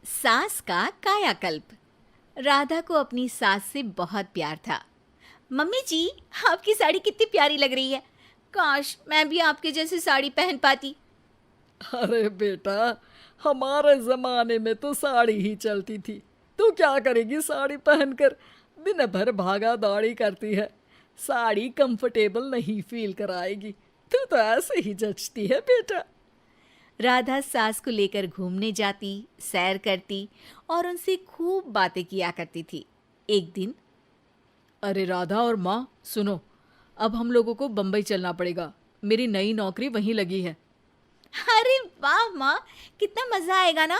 सास का कायाकल्प। राधा को अपनी सास से बहुत प्यार था। मम्मी जी, आपकी साड़ी कितनी प्यारी लग रही है। काश मैं भी आपके जैसी साड़ी पहन पाती। अरे बेटा, हमारे जमाने में तो साड़ी ही चलती थी। तू क्या करेगी साड़ी पहनकर? दिन भर भागा दौड़ी करती है। साड़ी कंफर्टेबल नहीं फील कराएगी। तू तो ऐसे ही जचती है बेटा। राधा सास को लेकर घूमने जाती, सैर करती और उनसे खूब बातें किया करती थी। एक दिन, अरे राधा और माँ सुनो, अब हम लोगों को बम्बई चलना पड़ेगा। मेरी नई नौकरी वहीं लगी है। अरे वाह माँ, कितना मजा आएगा ना।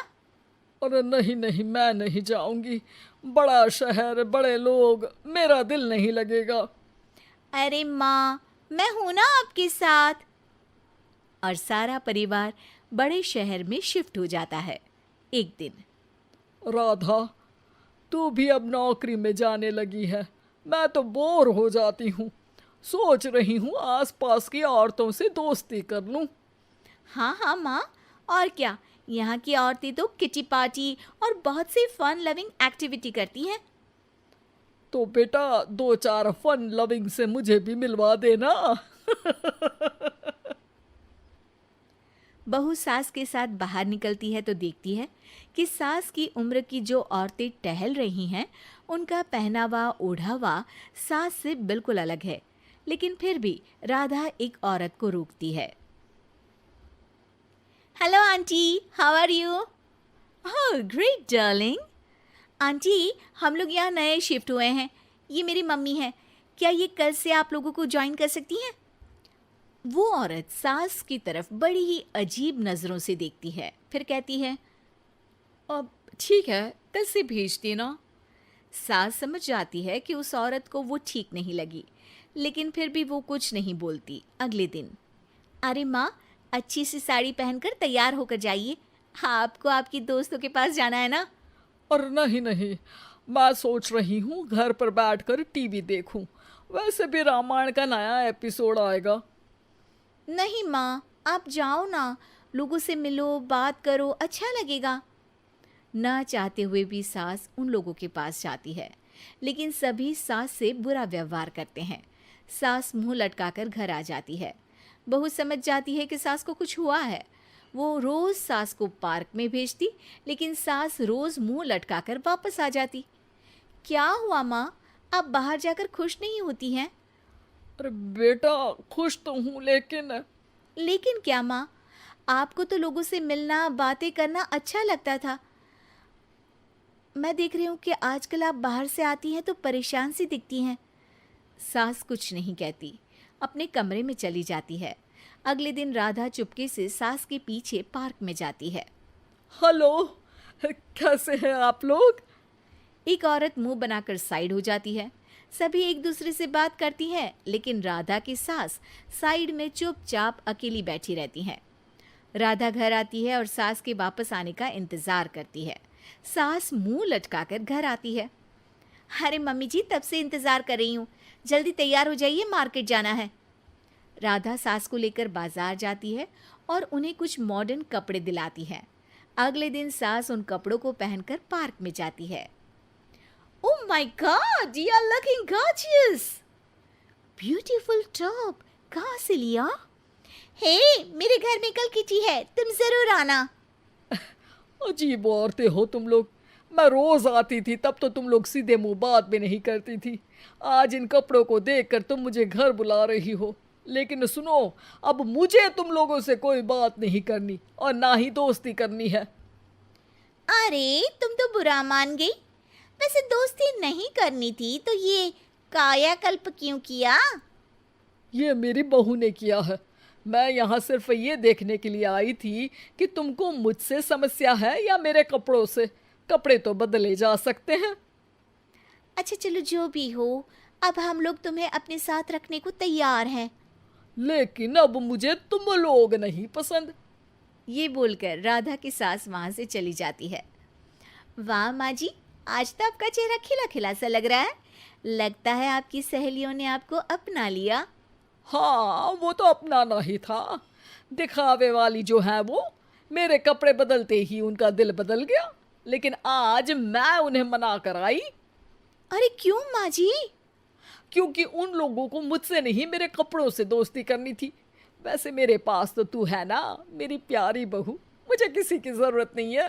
अरे नहीं नहीं, मैं नहीं जाऊंगी। बड़ा शहर, बड़े लोग, मेरा दिल नहीं लगेगा। अरे माँ, मैं हूं ना आपके साथ। और सारा परिवार बड़े शहर में शिफ्ट हो जाता है। एक दिन, राधा, तू भी अब नौकरी में जाने लगी है। मैं तो बोर हो जाती हूँ। सोच रही हूँ आसपास की औरतों से दोस्ती कर लूँ। हाँ हाँ माँ, और क्या। यहाँ की औरतें तो किटी पार्टी और बहुत सी फन लविंग एक्टिविटी करती हैं। तो बेटा, दो चार फन लविंग से मुझे भी मिलवा देना। बहू सास के साथ बाहर निकलती है तो देखती है कि सास की उम्र की जो औरतें टहल रही हैं, उनका पहनावा ओढ़ावा सास से बिल्कुल अलग है। लेकिन फिर भी राधा एक औरत को रोकती है। Hello aunty, how are you? Oh great darling. Aunty, हम लोग यहाँ नए शिफ्ट हुए हैं। ये मेरी मम्मी है। क्या ये कल से आप लोगों को ज्वाइन कर सकती हैं? वो औरत सास की तरफ बड़ी ही अजीब नज़रों से देखती है, फिर कहती है, अब ठीक है, कल से भेज देना। सास समझ जाती है कि उस औरत को वो ठीक नहीं लगी, लेकिन फिर भी वो कुछ नहीं बोलती। अगले दिन, अरे माँ, अच्छी सी साड़ी पहनकर तैयार होकर जाइए। आपको आपकी दोस्तों के पास जाना है ना। और नहीं नहीं, मैं सोच रही हूँ घर पर बैठकर टीवी देखूं। वैसे भी रामायण का नया एपिसोड आएगा। नहीं माँ, आप जाओ ना, लोगों से मिलो, बात करो, अच्छा लगेगा। ना चाहते हुए भी सास उन लोगों के पास जाती है, लेकिन सभी सास से बुरा व्यवहार करते हैं। सास मुंह लटकाकर घर आ जाती है। बहू समझ जाती है कि सास को कुछ हुआ है। वो रोज सास को पार्क में भेजती, लेकिन सास रोज मुंह लटकाकर वापस आ जाती। क्या हुआ माँ, आप बाहर जाकर खुश नहीं होती हैं? अरे बेटा, खुश तो हूँ लेकिन लेकिन क्या माँ, आपको तो लोगों से मिलना, बातें करना अच्छा लगता था। मैं देख रही हूँ कि आजकल आप बाहर से आती हैं तो परेशान सी दिखती हैं। सास कुछ नहीं कहती, अपने कमरे में चली जाती है। अगले दिन राधा चुपके से सास के पीछे पार्क में जाती है। हेलो, कैसे हैं आप लोग? एक औरत मुंह बनाकर साइड हो जाती है। सभी एक दूसरे से बात करती हैं, लेकिन राधा की सास साइड में चुपचाप अकेली बैठी रहती हैं। राधा घर आती है और सास के वापस आने का इंतजार करती है। सास मुंह लटकाकर घर आती है। अरे मम्मी जी, तब से इंतजार कर रही हूँ, जल्दी तैयार हो जाइए, मार्केट जाना है। राधा सास को लेकर बाजार जाती है और उन्हें कुछ मॉडर्न कपड़े दिलाती है। अगले दिन सास उन कपड़ों को पहनकर पार्क में जाती है। Oh my god, you are looking gorgeous. Beautiful top, कहाँ से लिया? हे, मेरे घर में कल किटी है, तुम जरूर आना। अजीब औरतें हो तुम लोग। मैं रोज आती थी तब तो तुम लोग सीधे मुंह बात भी नहीं करती थी। आज इन कपड़ों को देखकर तुम मुझे घर बुला रही हो। लेकिन सुनो, अब मुझे तुम लोगों से कोई बात नहीं करनी और ना ही दोस्ती करनी है। अरे तुम तो बुरा मान गई। वैसे दोस्ती नहीं करनी थी तो ये कायाकल्प क्यों किया? ये मेरी बहू ने किया है। मैं यहाँ सिर्फ ये देखने के लिए आई थी कि तुमको मुझसे समस्या है या मेरे कपड़ों से। कपड़े तो बदले जा सकते हैं। अच्छा चलो, जो भी हो, अब हम लोग तुम्हें अपने साथ रखने को तैयार हैं। लेकिन अब मुझे तुम लोग नहीं पसंद। ये बोलकर राधा की सास वहां से चली जाती है। वाह माँ जी, आज तो आपका चेहरा खिला खिला सा लग रहा है। लगता है आपकी सहेलियों ने आपको अपना लिया। हाँ, वो तो अपनाना ही था। दिखावे वाली जो है वो, मेरे कपड़े बदलते ही उनका दिल बदल गया। लेकिन आज मैं उन्हें मना कर आई, अरे क्यों माँ जी? क्योंकि उन लोगों को मुझसे नहीं मेरे कपड़ों से दोस्ती करनी थी। वैसे मेरे पास तो तू है ना, मेरी प्यारी बहू, मुझे किसी की जरूरत नहीं है।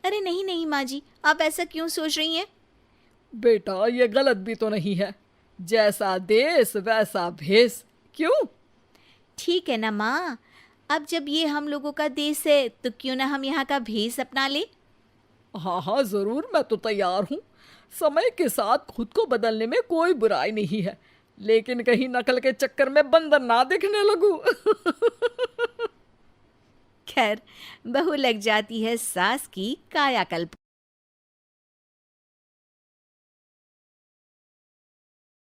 अरे नहीं नहीं माँ जी, आप ऐसा क्यों सोच रही हैं? बेटा ये गलत भी तो नहीं है, जैसा देश वैसा भेष। क्यों? ठीक है ना माँ, अब जब ये हम लोगों का देश है तो क्यों ना हम यहाँ का भेष अपना ले। हाँ हाँ जरूर, मैं तो तैयार हूँ। समय के साथ खुद को बदलने में कोई बुराई नहीं है, लेकिन कहीं नकल के चक्कर में बंदर ना दिखने लगूं। खैर, बहू लग जाती है सास की कायाकल्प।